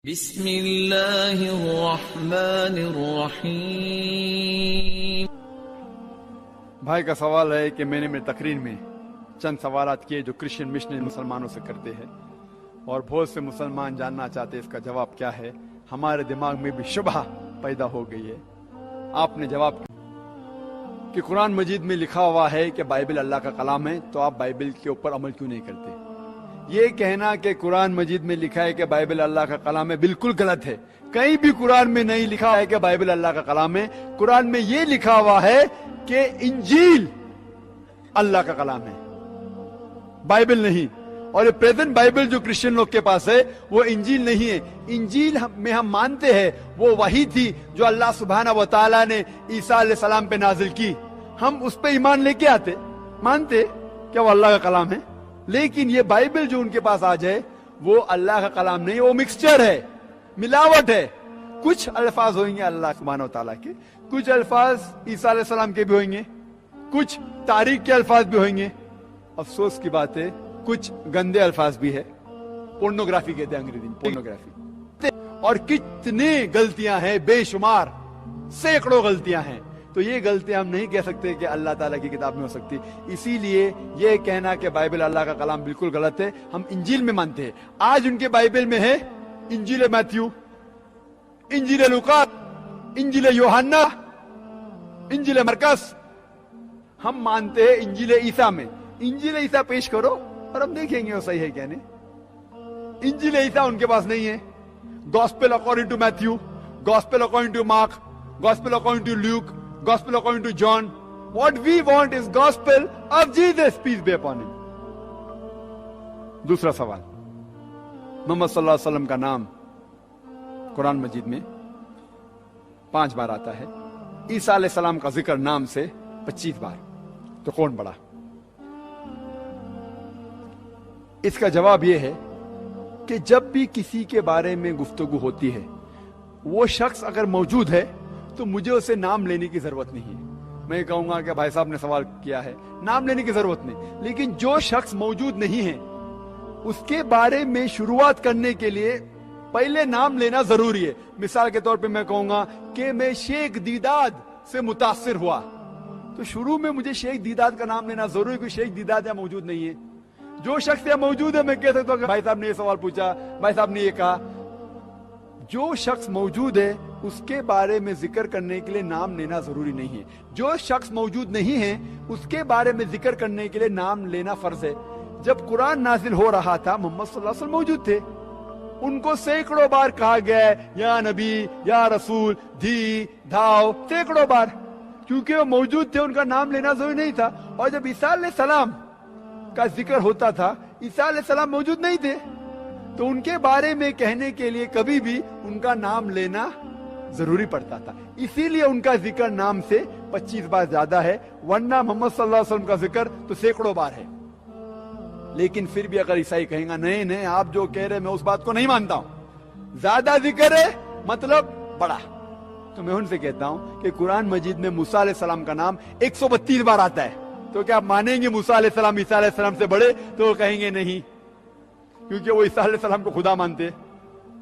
بسم اللہ الرحمن الرحیم۔ بھائی کا سوال ہے کہ میں نے میری تقریر میں چند سوالات کیے جو کرسچن مشنری مسلمانوں سے کرتے ہیں، اور بہت سے مسلمان جاننا چاہتے ہیں اس کا جواب کیا ہے۔ ہمارے دماغ میں بھی شبہ پیدا ہو گئی ہے۔ آپ نے جواب کہ قرآن مجید میں لکھا ہوا ہے کہ بائبل اللہ کا کلام ہے، تو آپ بائبل کے اوپر عمل کیوں نہیں کرتے؟ یہ کہنا کہ قرآن مجید میں لکھا ہے کہ بائبل اللہ کا کلام ہے بالکل غلط ہے۔ کہیں بھی قرآن میں نہیں لکھا ہے کہ بائبل اللہ کا کلام ہے۔ قرآن میں یہ لکھا ہوا ہے کہ انجیل اللہ کا کلام ہے، بائبل نہیں۔ اور یہ پریزنٹ بائبل جو کرسچن لوگ کے پاس ہے وہ انجیل نہیں ہے۔ انجیل میں ہم مانتے ہیں وہ وحی تھی جو اللہ سبحانہ و تعالیٰ نے عیسیٰ علیہ السلام پہ نازل کی، ہم اس پہ ایمان لے کے آتے، مانتے کہ وہ اللہ کا کلام ہے۔ لیکن یہ بائبل جو ان کے پاس آ جائے وہ اللہ کا کلام نہیں، وہ مکسچر ہے، ملاوٹ ہے۔ کچھ الفاظ ہوئیں گے اللہ سبحانہ و تعالیٰ کے، کچھ الفاظ عیسیٰ علیہ السلام کے بھی ہوئیں گے، کچھ تاریخ کے الفاظ بھی ہوئیں گے۔ افسوس کی بات ہے کچھ گندے الفاظ بھی ہے، پورنوگرافی کہتے ہیں انگریزی میں، پورنوگرافی۔ اور کتنے غلطیاں ہیں، بے شمار، سینکڑوں غلطیاں ہیں۔ تو یہ غلطیاں ہم نہیں کہہ سکتے کہ اللہ تعالیٰ کی کتاب میں ہو سکتی۔ اسی لیے یہ کہنا کہ بائبل اللہ کا کلام بالکل غلط ہے، ہم انجیل میں مانتے ہیں۔ آج ان کے بائبل میں ہے انجیل میتھیو، انجیل لوقا، انجیل یوحنا، انجیل مرکز۔ ہم مانتے ہیں انجیل عیسیٰ میں۔ انجیل عیسیٰ پیش کرو اور ہم دیکھیں گے وہ صحیح ہے کیا نہیں۔ انجیل عیسیٰ ان کے پاس نہیں ہے۔ Gospel according to Matthew, gospel according to Mark, gospel according to Luke, Gospel according to John. What we want is gospel of Jesus, peace be upon him. دوسرا سوال، محمد صلی اللہ علیہ وسلم کا نام قرآن مجید میں 5 بار آتا ہے، عیسیٰ علیہ السلام کا ذکر نام سے 25 بار، تو کون بڑا؟ اس کا جواب یہ ہے کہ جب بھی کسی کے بارے میں گفتگو ہوتی ہے، وہ شخص اگر موجود ہے تو مجھے اسے نام لینے کی ضرورت نہیں ہے۔ میں کہوں گا کہ بھائی صاحب نے سوال کیا ہے، نام لینے کی ضرورت نہیں۔ لیکن جو شخص موجود نہیں ہے اس کے بارے میں شروعات کرنے کے لیے پہلے نام لینا ضروری ہے۔ مثال کے طور پہ میں کہوں گا کہ میں شیخ دیداد سے متاثر ہوا، تو شروع میں مجھے شیخ دیداد کا نام لینا ضروری ہے، کوئی شیخ دیداد یا موجود نہیں ہے۔ جو شخص یا موجود ہے میں کہہ سکتا ہوں کہ بھائی صاحب نے یہ سوال پوچھا، بھائی صاحب نے یہ کہا۔ جو شخص موجود ہے اس کے بارے میں ذکر کرنے کے لیے نام لینا ضروری نہیں ہے۔ جو شخص موجود نہیں ہے اس کے بارے میں ذکر کرنے کے لیے نام لینا فرض ہے۔ جب قرآن نازل ہو رہا تھا محمد صلی اللہ علیہ وسلم موجود تھے، ان کو سینکڑوں بار کہا گیا ہے یا نبی یا رسول، دھی دھاؤ، سینکڑوں بار، کیونکہ وہ موجود تھے، ان کا نام لینا ضروری نہیں تھا۔ اور جب عیسیٰ علیہ السلام کا ذکر ہوتا تھا، عیسیٰ علیہ السلام موجود نہیں تھے، تو ان کے بارے میں کہنے کے لیے کبھی بھی ان کا نام لینا ضروری پڑتا تھا۔ اسی لیے ان کا ذکر نام سے 25 بار زیادہ ہے، ورنہ محمد صلی اللہ علیہ وسلم کا ذکر تو سینکڑوں بار ہے۔ لیکن پھر بھی اگر عیسائی کہیں گا نہیں آپ جو کہہ رہے میں اس بات کو نہیں مانتا ہوں، زیادہ ذکر ہے مطلب بڑا، تو میں ان سے کہتا ہوں کہ قرآن مجید میں موسیٰ علیہ السلام کا نام 132 بار آتا ہے، تو کیا آپ مانیں گے موسیٰ علیہ السلام عیسیٰ علیہ السلام سے بڑے؟ تو وہ کہیں گے نہیں، کیونکہ وہ عیسیٰ علیہ السلام کو خدا مانتے ہیں۔